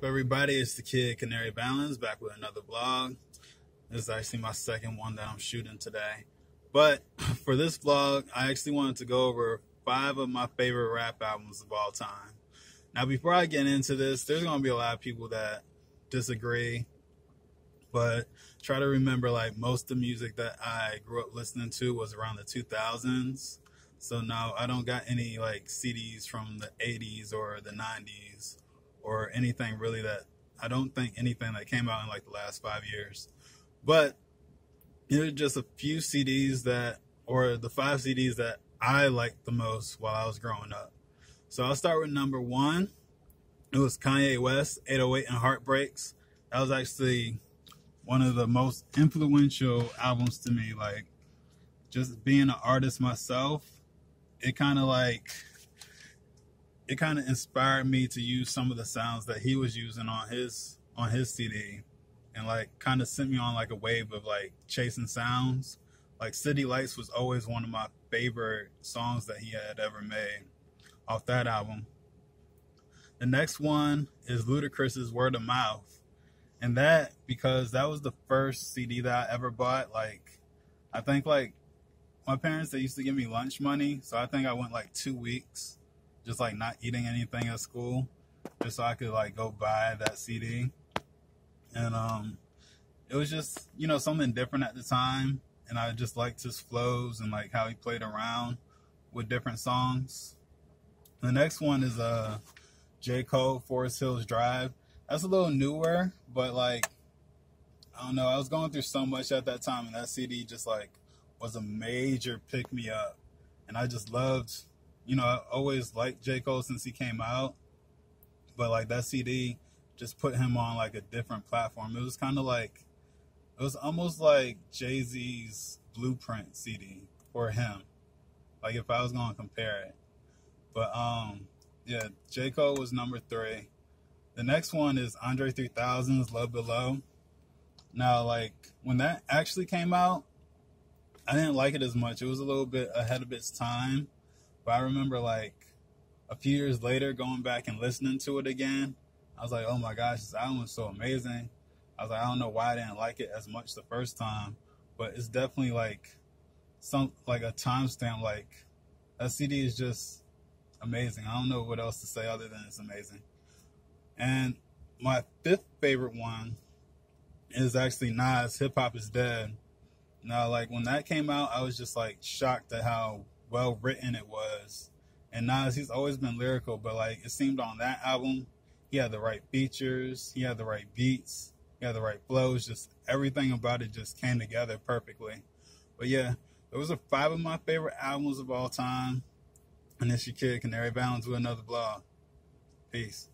everybody? It's the Kid Canary Balance back with another vlog. This is actually my second one that I'm shooting today. But for this vlog, I actually wanted to go over 5 of my favorite rap albums of all time. Now, before I get into this, there's going to be a lot of people that disagree. But try to remember, like, most of the music that I grew up listening to was around the 2000s. So now I don't got any, like, CDs from the 80s or the 90s. Or anything really that, I don't think anything that came out in like the last 5 years. But there are just a few CDs that, or the 5 CDs that I liked the most while I was growing up. So I'll start with number 1. It was Kanye West, 808 and Heartbreaks. That was actually one of the most influential albums to me. Like, just being an artist myself, it kind of inspired me to use some of the sounds that he was using on his CD, and like kind of sent me on like a wave of like chasing sounds. Like City Lights was always one of my favorite songs that he had ever made off that album. The next one is Ludacris's Word of Mouth, and that because that was the first CD that I ever bought. Like, I think like my parents, they used to give me lunch money, so I think I went like 2 weeks just like not eating anything at school, just so I could like go buy that CD. And it was just, you know, something different at the time, and I just liked his flows and like how he played around with different songs. The next one is J. Cole, Forest Hills Drive. That's a little newer, but like, I don't know, I was going through so much at that time, and that CD just like was a major pick me up, and I just loved, you know, I always liked J. Cole since he came out, but like that CD just put him on like a different platform. It was kind of like, it was almost like Jay-Z's Blueprint CD for him, like if I was going to compare it. But yeah, J. Cole was number 3. The next one is Andre 3000's Love Below. Now, like, when that actually came out, I didn't like it as much. It was a little bit ahead of its time. But I remember like a few years later going back and listening to it again. I was like, oh my gosh, this album is so amazing. I was like, I don't know why I didn't like it as much the first time, but it's definitely like a timestamp. Like, that CD is just amazing. I don't know what else to say other than it's amazing. And my 5th favorite one is actually Nas, Hip Hop Is Dead. Now, like, when that came out, I was just like shocked at how well written it was. And Nas, he's always been lyrical, but like it seemed on that album, he had the right features, he had the right beats, he had the right flows, just everything about it just came together perfectly. But yeah, those are 5 of my favorite albums of all time. And it's your Kid Canary Balance with another vlog. Peace.